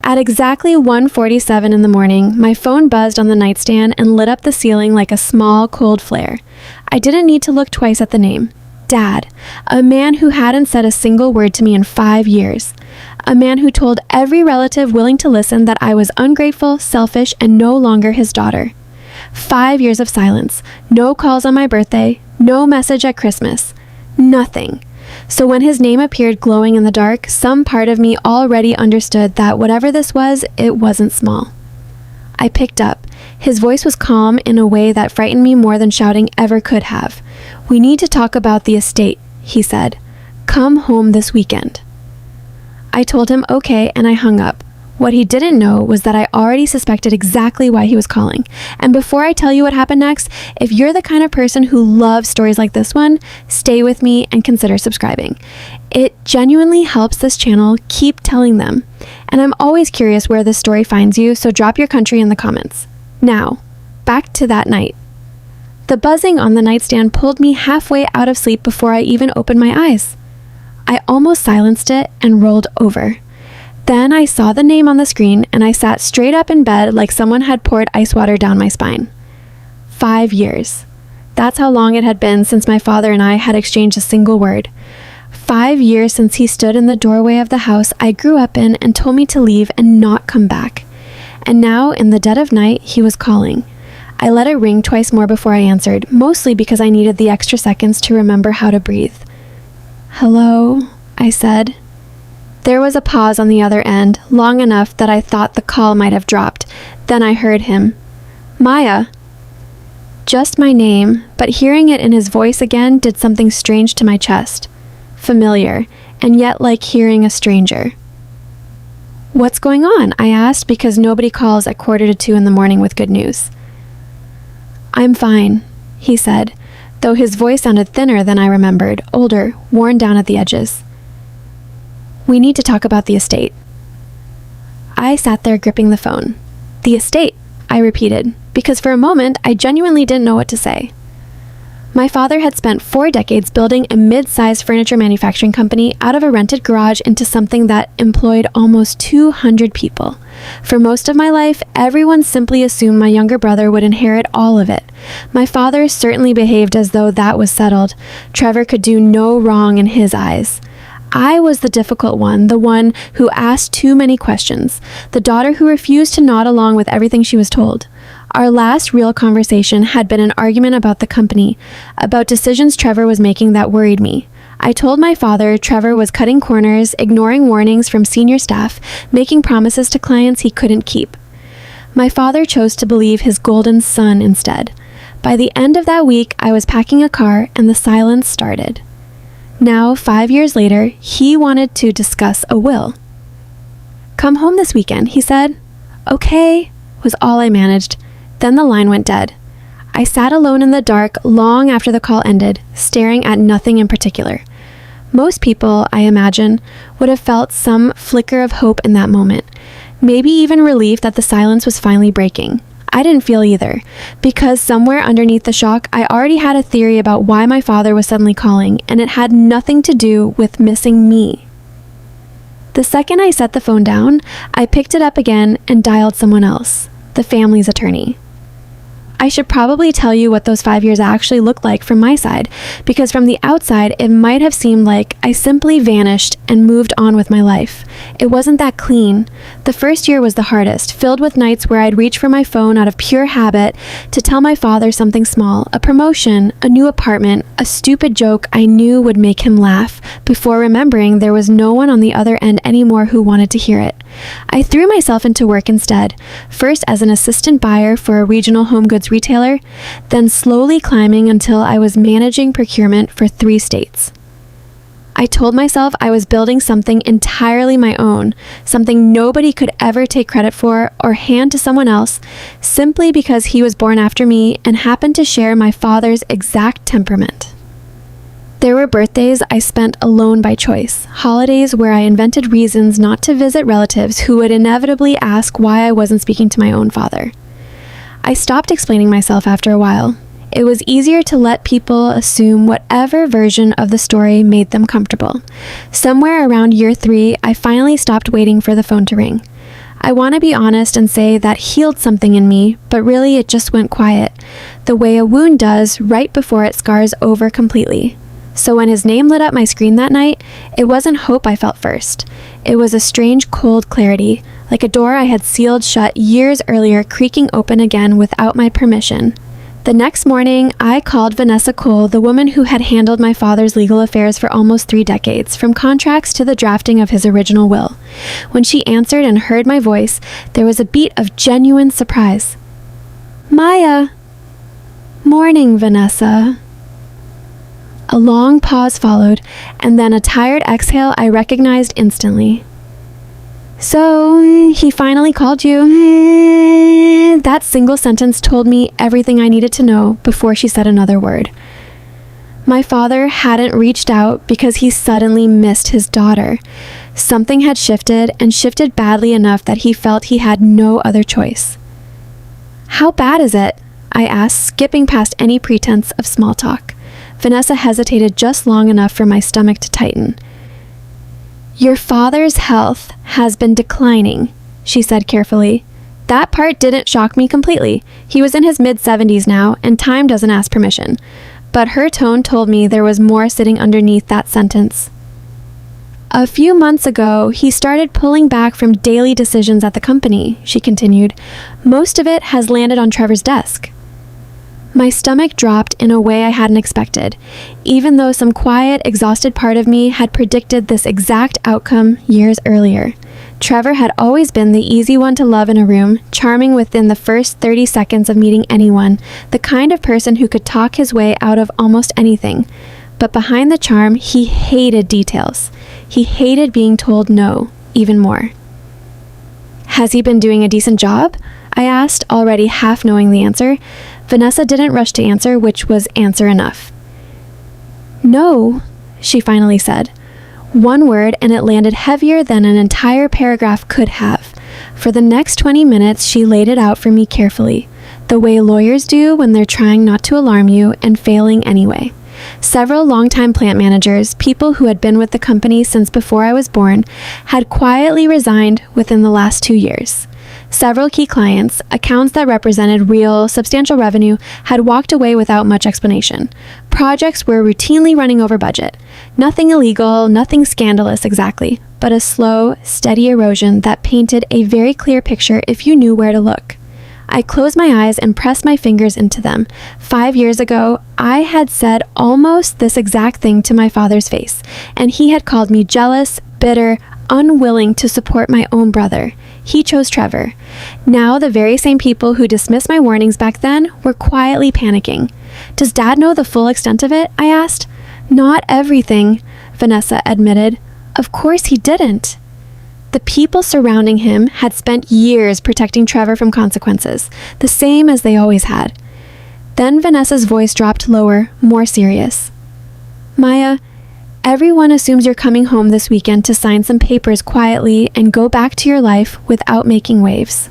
At exactly 1:47 in the morning, my phone buzzed on the nightstand and lit up the ceiling like a small, cold flare. I didn't need to look twice at the name. Dad, a man who hadn't said a single word to me in 5 years. A man who told every relative willing to listen that I was ungrateful, selfish, and no longer his daughter. 5 years of silence, no calls on my birthday, no message at Christmas, nothing. So when his name appeared glowing in the dark, some part of me already understood that whatever this was, it wasn't small. I picked up. His voice was calm in a way that frightened me more than shouting ever could have. "We need to talk about the estate," he said. "Come home this weekend." I told him okay, and I hung up. What he didn't know was that I already suspected exactly why he was calling. And before I tell you what happened next, if you're the kind of person who loves stories like this one, stay with me and consider subscribing. It genuinely helps this channel keep telling them. And I'm always curious where this story finds you, so drop your country in the comments. Now, back to that night. The buzzing on the nightstand pulled me halfway out of sleep before I even opened my eyes. I almost silenced it and rolled over. Then I saw the name on the screen and I sat straight up in bed like someone had poured ice water down my spine. 5 years. That's how long it had been since my father and I had exchanged a single word. 5 years since he stood in the doorway of the house I grew up in and told me to leave and not come back. And now, in the dead of night, he was calling. I let it ring twice more before I answered, mostly because I needed the extra seconds to remember how to breathe. "Hello," I said. There was a pause on the other end, long enough that I thought the call might have dropped. Then I heard him. "Maya." Just my name, but hearing it in his voice again did something strange to my chest. Familiar, and yet like hearing a stranger. "What's going on?" I asked, because nobody calls at 1:45 in the morning with good news. "I'm fine," he said, though his voice sounded thinner than I remembered, older, worn down at the edges. "We need to talk about the estate." I sat there gripping the phone. "The estate," I repeated, because for a moment I genuinely didn't know what to say. My father had spent 4 decades building a mid-sized furniture manufacturing company out of a rented garage into something that employed almost 200 people. For most of my life, everyone simply assumed my younger brother would inherit all of it. My father certainly behaved as though that was settled. Trevor could do no wrong in his eyes. I was the difficult one, the one who asked too many questions, the daughter who refused to nod along with everything she was told. Our last real conversation had been an argument about the company, about decisions Trevor was making that worried me. I told my father Trevor was cutting corners, ignoring warnings from senior staff, making promises to clients he couldn't keep. My father chose to believe his golden son instead. By the end of that week, I was packing a car and the silence started. Now, 5 years later, he wanted to discuss a will. "Come home this weekend," he said. "Okay," was all I managed. Then the line went dead. I sat alone in the dark long after the call ended, staring at nothing in particular. Most people, I imagine, would have felt some flicker of hope in that moment, maybe even relief that the silence was finally breaking. I didn't feel either, because somewhere underneath the shock, I already had a theory about why my father was suddenly calling, and it had nothing to do with missing me. The second I set the phone down, I picked it up again and dialed someone else, the family's attorney. I should probably tell you what those 5 years actually looked like from my side, because from the outside, it might have seemed like I simply vanished and moved on with my life. It wasn't that clean. The first year was the hardest, filled with nights where I'd reach for my phone out of pure habit to tell my father something small, a promotion, a new apartment, a stupid joke I knew would make him laugh, before remembering there was no one on the other end anymore who wanted to hear it. I threw myself into work instead, first as an assistant buyer for a regional home goods retailer, then slowly climbing until I was managing procurement for 3 states. I told myself I was building something entirely my own, something nobody could ever take credit for or hand to someone else, simply because he was born after me and happened to share my father's exact temperament. There were birthdays I spent alone by choice, holidays where I invented reasons not to visit relatives who would inevitably ask why I wasn't speaking to my own father. I stopped explaining myself after a while. It was easier to let people assume whatever version of the story made them comfortable. Somewhere around year 3, I finally stopped waiting for the phone to ring. I want to be honest and say that healed something in me, but really it just went quiet, the way a wound does right before it scars over completely. So when his name lit up my screen that night, it wasn't hope I felt first. It was a strange cold clarity, like a door I had sealed shut years earlier creaking open again without my permission. The next morning, I called Vanessa Cole, the woman who had handled my father's legal affairs for almost 3 decades, from contracts to the drafting of his original will. When she answered and heard my voice, there was a beat of genuine surprise. "Maya." "Morning, Vanessa." A long pause followed, and then a tired exhale I recognized instantly. "So, he finally called you." That single sentence told me everything I needed to know before she said another word. My father hadn't reached out because he suddenly missed his daughter. Something had shifted, and shifted badly enough that he felt he had no other choice. "How bad is it?" I asked, skipping past any pretense of small talk. Vanessa hesitated just long enough for my stomach to tighten. "Your father's health has been declining," she said carefully. That part didn't shock me completely. He was in his mid-70s now, and time doesn't ask permission. But her tone told me there was more sitting underneath that sentence. "A few months ago, he started pulling back from daily decisions at the company," she continued. "Most of it has landed on Trevor's desk." My stomach dropped in a way I hadn't expected, even though some quiet, exhausted part of me had predicted this exact outcome years earlier. Trevor had always been the easy one to love in a room, charming within the first 30 seconds of meeting anyone, the kind of person who could talk his way out of almost anything. But behind the charm, he hated details. He hated being told no, even more. "Has he been doing a decent job?" I asked, already half knowing the answer. Vanessa didn't rush to answer, which was answer enough. "No," she finally said. One word, and it landed heavier than an entire paragraph could have. For the next 20 minutes, she laid it out for me carefully, the way lawyers do when they're trying not to alarm you and failing anyway. Several longtime plant managers, people who had been with the company since before I was born, had quietly resigned within the last 2 years. Several key clients, accounts that represented real, substantial revenue, had walked away without much explanation. Projects were routinely running over budget. Nothing illegal, nothing scandalous exactly, but a slow, steady erosion that painted a very clear picture if you knew where to look. I closed my eyes and pressed my fingers into them. 5 years ago, I had said almost this exact thing to my father's face, and he had called me jealous, bitter, unwilling to support my own brother. He chose Trevor. Now, the very same people who dismissed my warnings back then were quietly panicking. "Does Dad know the full extent of it?" I asked. "Not everything," Vanessa admitted. "Of course he didn't." The people surrounding him had spent years protecting Trevor from consequences, the same as they always had. Then Vanessa's voice dropped lower, more serious. "Maya, everyone assumes you're coming home this weekend to sign some papers quietly and go back to your life without making waves."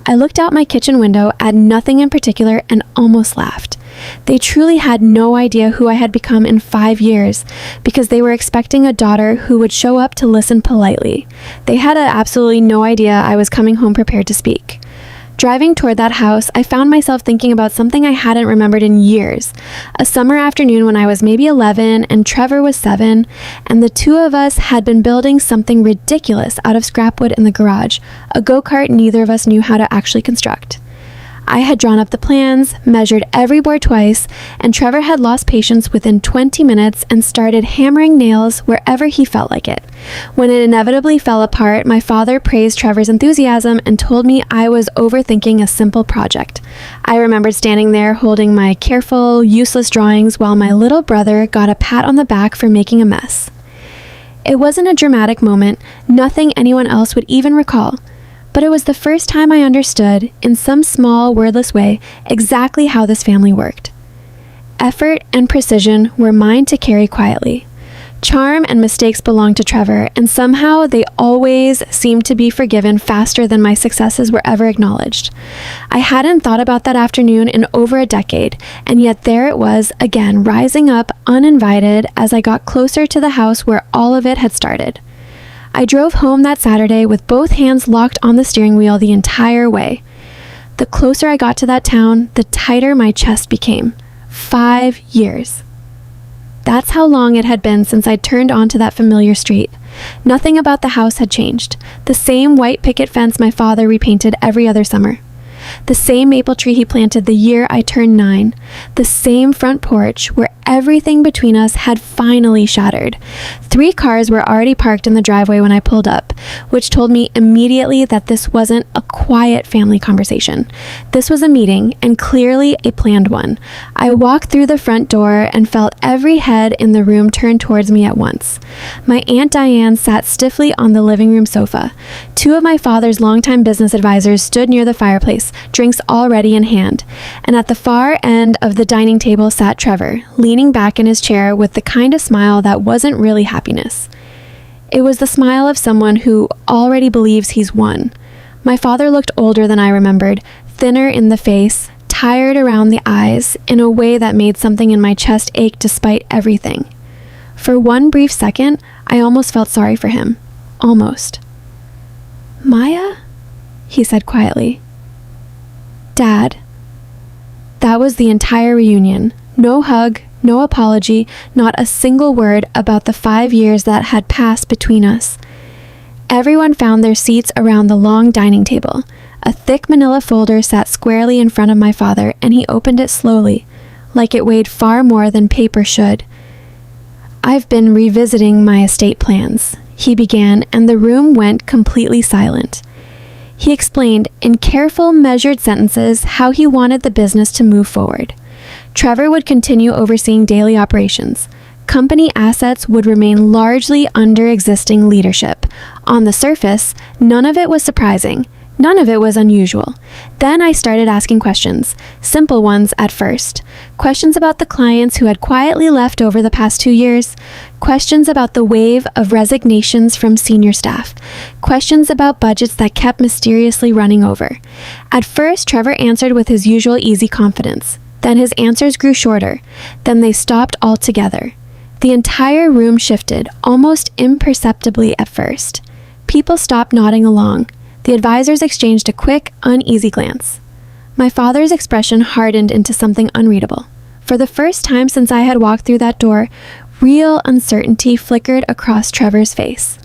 I looked out my kitchen window at nothing in particular and almost laughed. They truly had no idea who I had become in 5 years, because they were expecting a daughter who would show up to listen politely. They had absolutely no idea I was coming home prepared to speak. Driving toward that house, I found myself thinking about something I hadn't remembered in years. A summer afternoon when I was maybe 11 and Trevor was 7, and the two of us had been building something ridiculous out of scrap wood in the garage, a go-kart neither of us knew how to actually construct. I had drawn up the plans, measured every board twice, and Trevor had lost patience within 20 minutes and started hammering nails wherever he felt like it. When it inevitably fell apart, my father praised Trevor's enthusiasm and told me I was overthinking a simple project. I remembered standing there holding my careful, useless drawings while my little brother got a pat on the back for making a mess. It wasn't a dramatic moment, nothing anyone else would even recall. But it was the first time I understood, in some small, wordless way, exactly how this family worked. Effort and precision were mine to carry quietly. Charm and mistakes belonged to Trevor, and somehow they always seemed to be forgiven faster than my successes were ever acknowledged. I hadn't thought about that afternoon in over a decade, and yet there it was, again, rising up uninvited as I got closer to the house where all of it had started. I drove home that Saturday with both hands locked on the steering wheel the entire way. The closer I got to that town, the tighter my chest became. 5 years. That's how long it had been since I'd turned onto that familiar street. Nothing about the house had changed. The same white picket fence my father repainted every other summer. The same maple tree he planted the year I turned 9. The same front porch where everything between us had finally shattered. 3 cars were already parked in the driveway when I pulled up, which told me immediately that this wasn't a quiet family conversation. This was a meeting, and clearly a planned one. I walked through the front door and felt every head in the room turn towards me at once. My Aunt Diane sat stiffly on the living room sofa. 2 of my father's longtime business advisors stood near the fireplace, drinks already in hand. And at the far end of the dining table sat Trevor, leaning back in his chair with the kind of smile that wasn't really happiness. It was the smile of someone who already believes he's won. My father looked older than I remembered, thinner in the face, tired around the eyes, in a way that made something in my chest ache despite everything. For one brief second, I almost felt sorry for him. Almost. "Maya?" he said quietly. "Dad." That was the entire reunion. No hug, no apology, not a single word about the 5 years that had passed between us. Everyone found their seats around the long dining table. A thick manila folder sat squarely in front of my father, and he opened it slowly, like it weighed far more than paper should. "I've been revisiting my estate plans," he began, and the room went completely silent. He explained in careful, measured sentences how he wanted the business to move forward. Trevor would continue overseeing daily operations. Company assets would remain largely under existing leadership. On the surface, none of it was surprising. None of it was unusual. Then I started asking questions, simple ones at first. Questions about the clients who had quietly left over the past 2 years. Questions about the wave of resignations from senior staff. Questions about budgets that kept mysteriously running over. At first, Trevor answered with his usual easy confidence. Then his answers grew shorter. Then they stopped altogether. The entire room shifted, almost imperceptibly at first. People stopped nodding along. The advisors exchanged a quick, uneasy glance. My father's expression hardened into something unreadable. For the first time since I had walked through that door, real uncertainty flickered across Trevor's face.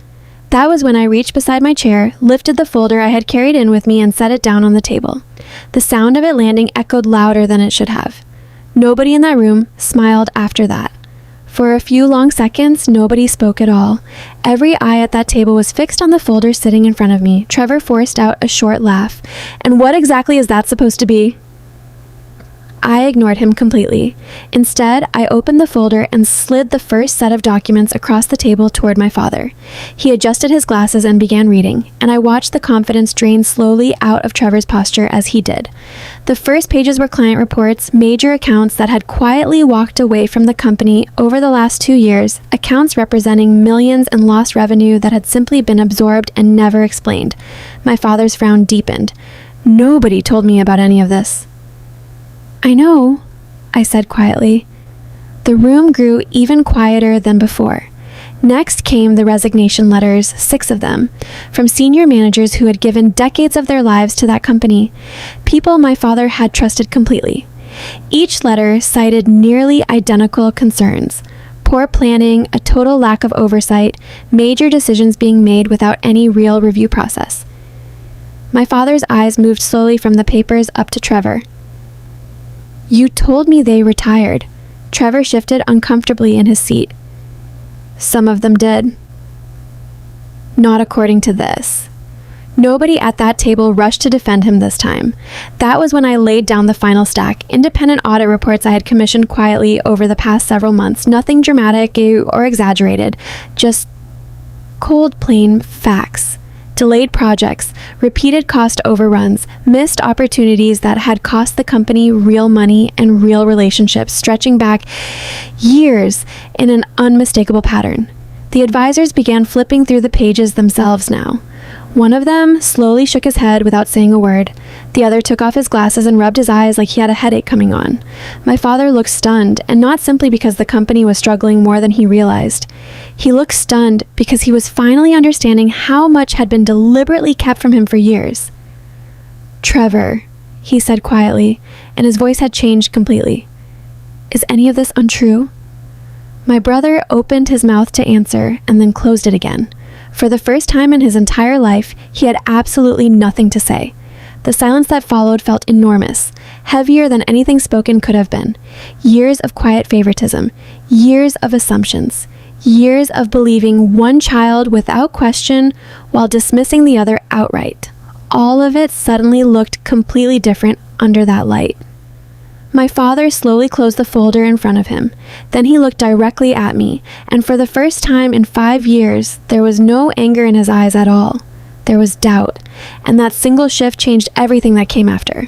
That was when I reached beside my chair, lifted the folder I had carried in with me, and set it down on the table. The sound of it landing echoed louder than it should have. Nobody in that room smiled after that. For a few long seconds, nobody spoke at all. Every eye at that table was fixed on the folder sitting in front of me. Trevor forced out a short laugh. "And what exactly is that supposed to be?" I ignored him completely. Instead, I opened the folder and slid the first set of documents across the table toward my father. He adjusted his glasses and began reading, and I watched the confidence drain slowly out of Trevor's posture as he did. The first pages were client reports, major accounts that had quietly walked away from the company over the last 2 years, accounts representing millions in lost revenue that had simply been absorbed and never explained. My father's frown deepened. Nobody told me about any of this. "I know," I said quietly. The room grew even quieter than before. Next came the resignation letters, 6 of them, from senior managers who had given decades of their lives to that company, people my father had trusted completely. Each letter cited nearly identical concerns: poor planning, a total lack of oversight, major decisions being made without any real review process. My father's eyes moved slowly from the papers up to Trevor. "You told me they retired." Trevor shifted uncomfortably in his seat. "Some of them did." Not according to this. Nobody at that table rushed to defend him this time. That was when I laid down the final stack, independent audit reports I had commissioned quietly over the past several months. Nothing dramatic or exaggerated, just cold, plain facts. Delayed projects, repeated cost overruns, missed opportunities that had cost the company real money and real relationships, stretching back years in an unmistakable pattern. The advisors began flipping through the pages themselves now. One of them slowly shook his head without saying a word. The other took off his glasses and rubbed his eyes like he had a headache coming on. My father looked stunned, and not simply because the company was struggling more than he realized. He looked stunned because he was finally understanding how much had been deliberately kept from him for years. "Trevor," he said quietly, and his voice had changed completely. "Is any of this untrue?" My brother opened his mouth to answer and then closed it again. For the first time in his entire life, he had absolutely nothing to say. The silence that followed felt enormous, heavier than anything spoken could have been. Years of quiet favoritism, years of assumptions, years of believing one child without question while dismissing the other outright. All of it suddenly looked completely different under that light. My father slowly closed the folder in front of him. Then he looked directly at me, and for the first time in 5 years, there was no anger in his eyes at all. There was doubt, and that single shift changed everything that came after.